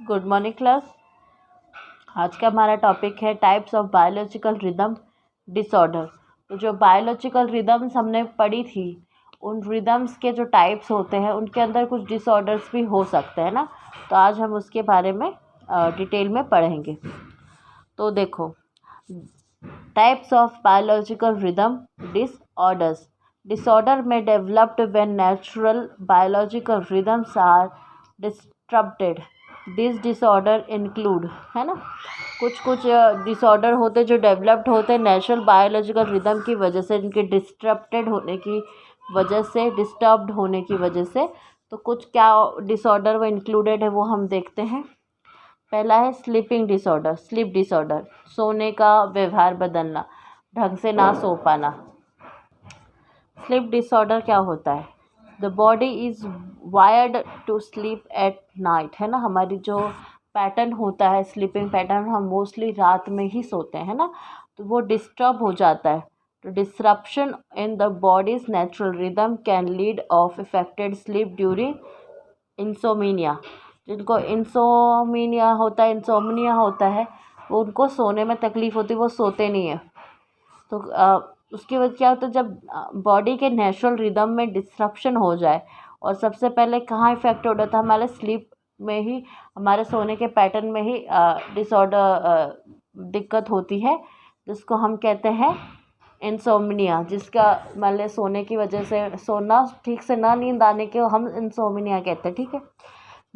Good morning class. आज का हमारा टॉपिक है types of biological rhythm disorder. तो जो बायोलॉजिकल रिदम्स हमने पढ़ी थी, उन रिदम्स के जो टाइप्स होते हैं उनके अंदर कुछ डिसऑर्डर्स भी हो सकते हैं ना। तो आज हम उसके बारे में डिटेल में पढ़ेंगे। तो देखो, types of biological rhythm disorders. Disorder में developed when natural biological rhythms are disturbed. This disorder include, है ना, कुछ डिसऑर्डर होते जो डेवलप्ड होते हैं नेचुरल बायोलॉजिकल रिदम की वजह से, इनके डिस्टर्बेड होने की वजह से, डिस्टर्ब्ड होने की वजह से। तो कुछ क्या डिसऑर्डर वो इंक्लूडेड है वो हम देखते हैं। पहला है स्लीपिंग डिसऑर्डर, स्लीप डिसऑर्डर, सोने का व्यवहार बदलना, ढंग से ना सो पाना। स्लीप डिसऑर्डर क्या होता है? The body is wired to sleep at night, है ना। हमारी जो पैटर्न होता है, स्लीपिंग पैटर्न, हम मोस्टली रात में ही सोते हैं ना, तो वो डिस्टर्ब हो जाता है। तो disruption in the bodies natural rhythm can lead of affected sleep during insomnia. जिनको इंसोमिनिया होता है वो उनको सोने में तकलीफ़ होती है, वो सोते नहीं है। तो उसकी वजह क्या होता है, जब बॉडी के नेचुरल रिदम में डिसरप्शन हो जाए, और सबसे पहले कहाँ इफेक्ट हो जाता है, हमारे स्लीप में ही, हमारे सोने के पैटर्न में ही डिसऑर्डर दिक्कत होती है, जिसको हम कहते हैं इंसोम्निया। जिसका मतलब सोने की वजह से, सोना ठीक से ना, नींद आने के हम इंसोम्निया कहते हैं, ठीक है।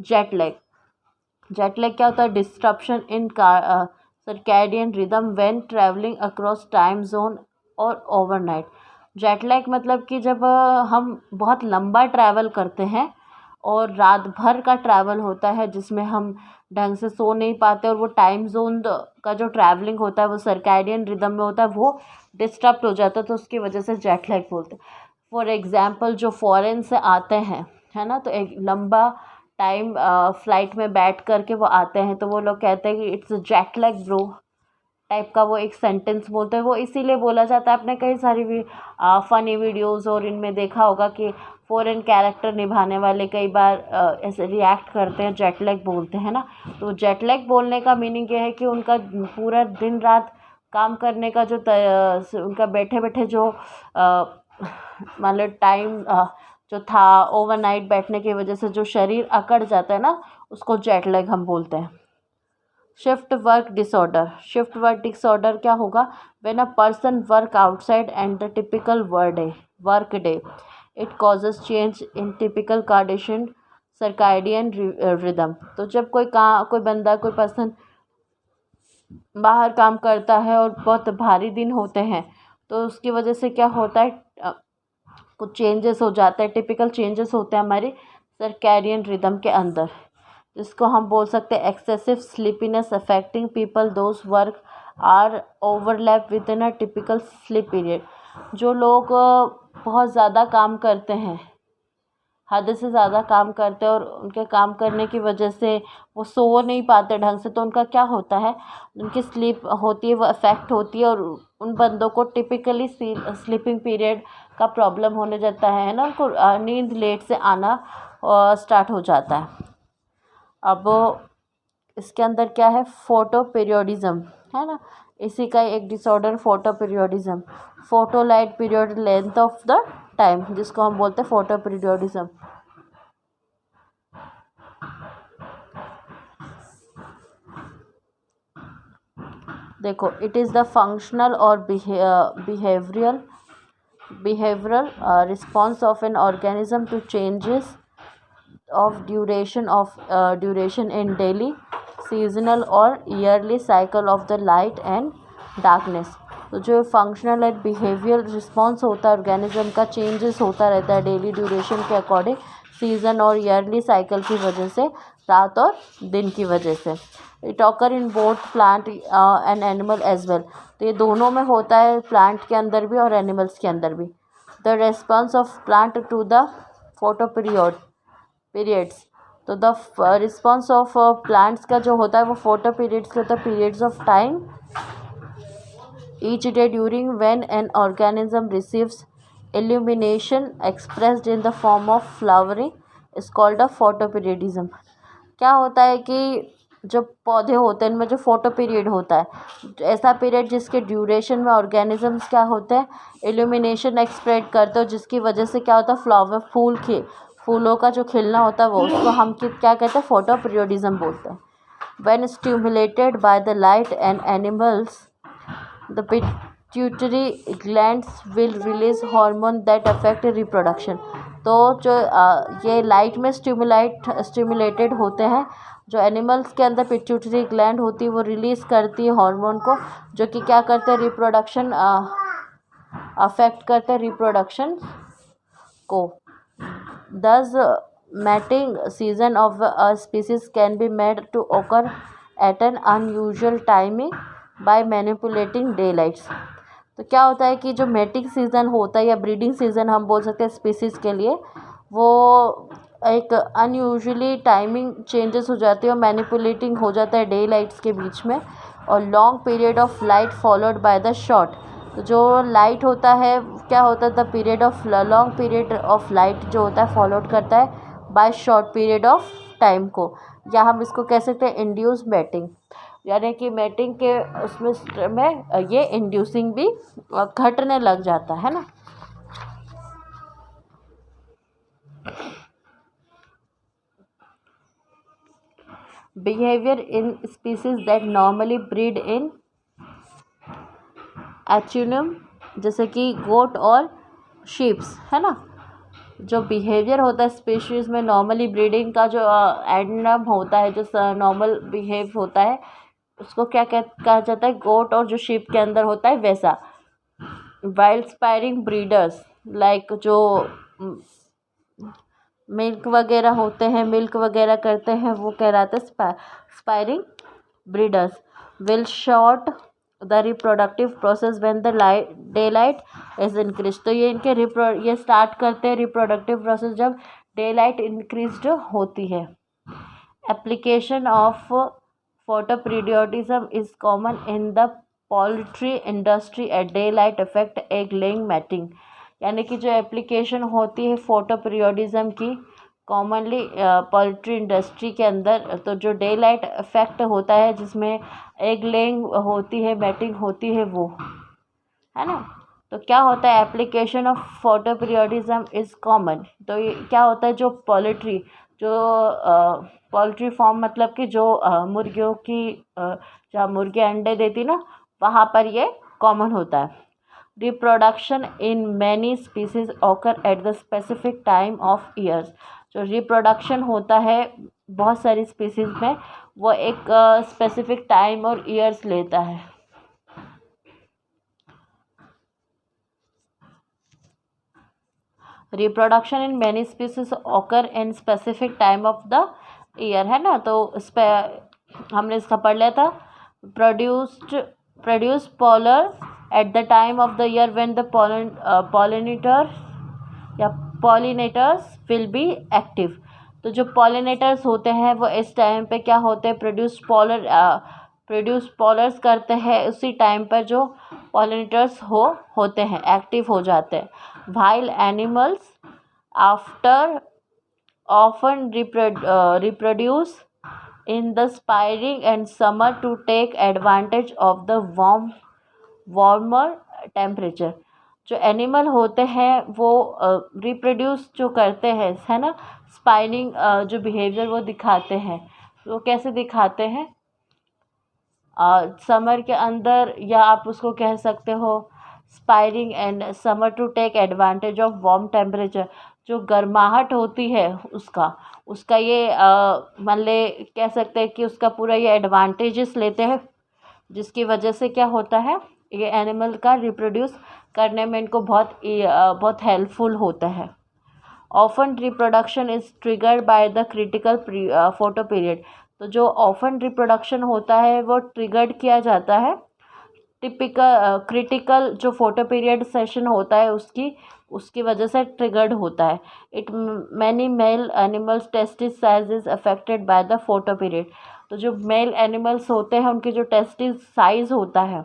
जेट लैग क्या होता है? Disruption in circadian rhythm when travelling across time zone और ओवरनाइट। जेट लैग मतलब कि जब हम बहुत लंबा ट्रैवल करते हैं और रात भर का ट्रैवल होता है, जिसमें हम ढंग से सो नहीं पाते, और वो टाइम जोन का जो ट्रैवलिंग होता है वो सर्कैडियन रिदम में होता है, वो डिस्टर्ब हो जाता है, तो उसकी वजह से जेट लैग बोलते हैं। फॉर एग्ज़ाम्पल, जो फॉरेन से आते हैं, है ना, तो एक लंबा टाइम फ्लाइट में बैठ करके वो आते हैं, तो वो लोग कहते हैं कि it's jet lag bro type का वो एक सेंटेंस बोलते हैं। वो इसीलिए बोला जाता है, आपने कई सारी भी फ़नी वीडियोस और इनमें देखा होगा कि फॉरेन कैरेक्टर निभाने वाले कई बार ऐसे रिएक्ट करते हैं, जेट लैग बोलते हैं ना। तो जेट लैग बोलने का मीनिंग ये है कि उनका पूरा दिन रात काम करने का जो उनका बैठे बैठे जो मतलब टाइम जो था, ओवरनाइट बैठने की वजह से जो शरीर अकड़ जाता है ना, उसको जेट लैग हम बोलते हैं। शिफ्ट वर्क डिसऑर्डर क्या होगा? When a person work outside and the typical work day, it causes change in typical condition circadian rhythm. तो जब कोई बंदा, कोई पर्सन बाहर काम करता है और बहुत भारी दिन होते हैं, तो उसकी वजह से क्या होता है, कुछ चेंजेस हो जाते हैं, टिपिकल चेंजेस होते हैं हमारे सर्कैडियन रिदम के अंदर, जिसको हम बोल सकते हैं excessive sleepiness affecting people those work are overlap within a typical sleep period. जो लोग बहुत ज़्यादा काम करते हैं, हद से ज़्यादा काम करते हैं, और उनके काम करने की वजह से वो सो नहीं पाते ढंग से, तो उनका क्या होता है, उनकी स्लीप होती है वो अफेक्ट होती है, और उन बंदों को टिपिकली स्लीपिंग पीरियड का प्रॉब्लम होने जाता है ना, उनको नींद लेट से आना स्टार्ट हो जाता है। अब इसके अंदर क्या है, फोटो पीरियोडिज्म, है ना, इसी का एक disorder photo periodism, photo light period length of the time, जिसको हम बोलते हैं फोटो पीरियोडिज्म। देखो, इट इज़ द फंक्शनल और behavioral response of an organism to changes of duration in daily, seasonal और yearly cycle of the light and darkness। तो जो functional and behaviour response होता है ऑर्गेनिज्म का, चेंजेस होता रहता है डेली ड्यूरेशन के अकॉर्डिंग, सीज़न और ईयरली साइकिल की वजह से, रात और दिन की वजह से। It occur in both plant and animal as well. तो ये दोनों में होता है, प्लांट के अंदर भी और एनिमल्स के अंदर भी। The response of plant to the photoperiods. तो द रिस्पॉन्स ऑफ प्लांट्स का जो होता है वो फोटो पीरियड्स के होता है, periods of time each day during when an organism receives illumination expressed in the form of flowering is called a photoperiodism। क्या होता है कि जो पौधे होते हैं इनमें जो फोटो पीरियड होता है, ऐसा पीरियड जिसके ड्यूरेशन में ऑर्गेनिजम्स क्या होते हैं, इल्यूमिनेशन एक्सप्रेड करते हो, जिसकी वजह से क्या होता है, फ्लावर फूलों का जो खिलना होता है वो, उसको हम क्या कहते हैं, फोटो पीरियोडिज्म बोलते हैं। When stimulated by the light and animals, the pituitary glands will release hormone that affect reproduction. तो जो ये लाइट में स्टिमुलेटेड होते हैं, जो एनिमल्स के अंदर पिट्यूटरी ग्लैंड होती है वो रिलीज़ करती है हार्मोन को, जो कि क्या करते हैं, रिप्रोडक्शन अफेक्ट करते हैं रिप्रोडक्शन को। Thus, mating season of a species can be made to occur at an unusual timing by manipulating daylights. तो क्या होता है कि जो मेटिंग सीज़न होता है या ब्रीडिंग सीज़न हम बोल सकते हैं स्पीसीज़ के लिए, वो एक अनयूजुअली टाइमिंग चेंजेस हो जाती है और मैनिपुलेटिंग हो जाता है डे लाइट्स के बीच में, और long period of light followed by the short. तो जो लाइट होता है, क्या होता है, the period of long period of light जो होता है फॉलोड करता है by short period of time को, या हम इसको कह सकते हैं इंड्यूस मैटिंग, यानी कि मैटिंग के उसमें में ये इंड्यूसिंग भी घटने लग जाता है ना। Behaviour in species that normally breed in autumn, जैसे कि गोट और शीप्स, है ना। जो बिहेवियर होता है स्पीशीज़ में नॉर्मली ब्रीडिंग का, जो एडनम होता है, जो नॉर्मल बिहेव होता है, उसको क्या कहा जाता है, गोट और जो शीप के अंदर होता है वैसा। वाइल्ड स्पायरिंग ब्रीडर्स लाइक जो मिल्क वगैरह होते हैं, मिल्क वगैरह करते हैं, वो कहलाते हैं spring breeders. Will short the reproductive process when the daylight is increase. तो ये इनके ये स्टार्ट करते हैं रिप्रोडक्टिव प्रोसेस जब डे लाइट इंक्रीज्ड होती है। Application of photoperiodism is common in the poultry industry at daylight effect egg laying mating, यानी कि जो एप्लीकेशन होती है फोटोपीरियोडिज्म की कॉमनली पोल्ट्री इंडस्ट्री के अंदर, तो जो डे लाइट इफेक्ट होता है जिसमें एग लेइंग होती है, मैटिंग होती है, वो है ना। तो क्या होता है, application of photoperiodism is common. तो ये क्या होता है, जो पोल्ट्री फार्म मतलब कि जो मुर्गियों की जहाँ मुर्गियाँ अंडे देती ना, वहाँ पर ये कॉमन होता है। Reproduction in many species occur at the specific time of years. जो रिप्रोडक्शन होता है बहुत सारी स्पीसीज में, वो एक स्पेसिफिक टाइम और ईयर्स लेता है। Reproduction in many species occur in specific time of the year, है ना। तो इस पर हमने इसका पढ़ लिया था। Produce pollen at the time of the year when the pollinators will be active. तो जो पॉलिनेटर्स होते हैं वो इस टाइम पे क्या होते हैं, प्रोड्यूस पॉलर्स करते हैं उसी टाइम पर जो पॉलिनेटर्स होते हैं एक्टिव हो जाते हैं। While animals after often reproduce in the spring and summer to take advantage of the warmer temperature। जो एनिमल होते हैं वो रिप्रोड्यूस जो करते हैं, है ना, स्पाइनिंग जो बिहेवियर वो दिखाते हैं, वो कैसे दिखाते हैं, समर के अंदर, या आप उसको कह सकते हो spring and summer to take advantage of warm temperature. जो गर्माहट होती है उसका ये मान ले कह सकते हैं कि उसका पूरा ये एडवांटेजेस लेते हैं, जिसकी वजह से क्या होता है, ये एनिमल का रिप्रोड्यूस करने में इनको बहुत हेल्पफुल होता है। Often reproduction is triggered by the critical photo period. तो जो ऑफन रिप्रोडक्शन होता है वो ट्रिगर्ड किया जाता है क्रिटिकल जो फोटो पीरियड सेशन होता है उसकी वजह से ट्रिगर्ड होता है। It many male animals testis size is affected by the photo period. तो जो मेल एनिमल्स होते हैं उनकी जो टेस्टिस साइज होता है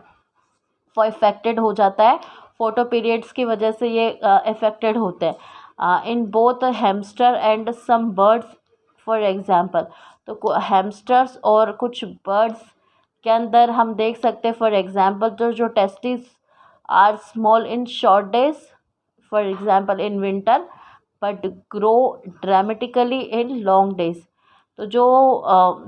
वो इफेक्टेड हो जाता है फोटो पीरियड्स की वजह से, ये इफेक्टेड होते हैं in both hamster and some birds for example. तो हैमस्टर्स और कुछ बर्ड्स के अंदर हम देख सकते हैं, फॉर एग्जांपल जो testis are small in short days, for example in winter, but grow dramatically in long days. तो जो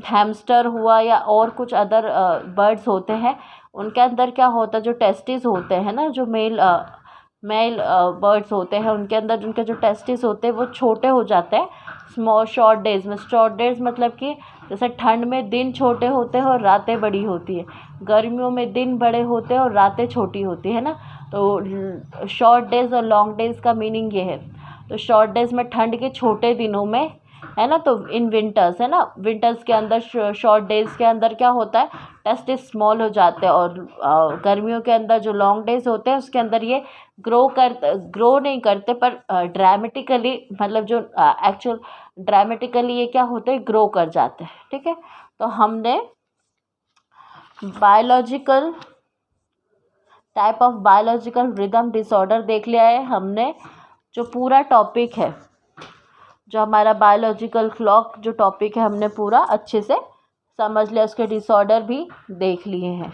हैमस्टर हुआ या और कुछ अदर बर्ड्स होते हैं, उनके अंदर क्या होता है, जो टेस्टिस होते हैं ना, जो मेल बर्ड्स होते हैं, उनके अंदर जिनके जो टेस्टिस होते हैं वो छोटे हो जाते हैं स्मॉल शॉर्ट डेज में। शॉर्ट डेज मतलब कि जैसे ठंड में दिन छोटे होते हैं और रातें बड़ी होती है, गर्मियों में दिन बड़े होते हैं और रातें छोटी होती है ना। तो शॉर्ट डेज और लॉन्ग डेज का मीनिंग ये है। तो शॉर्ट डेज में ठंड के छोटे दिनों में है ना, तो इन विंटर्स है ना, विंटर्स के अंदर शॉर्ट डेज के अंदर क्या होता है, टेस्टिस स्मॉल हो जाते हैं। और गर्मियों के अंदर जो लॉन्ग डेज होते हैं उसके अंदर ये ग्रो नहीं करते, पर ड्रामेटिकली, मतलब जो एक्चुअल ड्रामेटिकली ये क्या होते हैं, ग्रो कर जाते हैं। ठीक है, तो हमने biological type of biological rhythm disorder देख लिया है हमने। जो पूरा टॉपिक है, जो हमारा बायोलॉजिकल क्लॉक जो टॉपिक है, हमने पूरा अच्छे से समझ लिया, उसके डिसऑर्डर भी देख लिए हैं।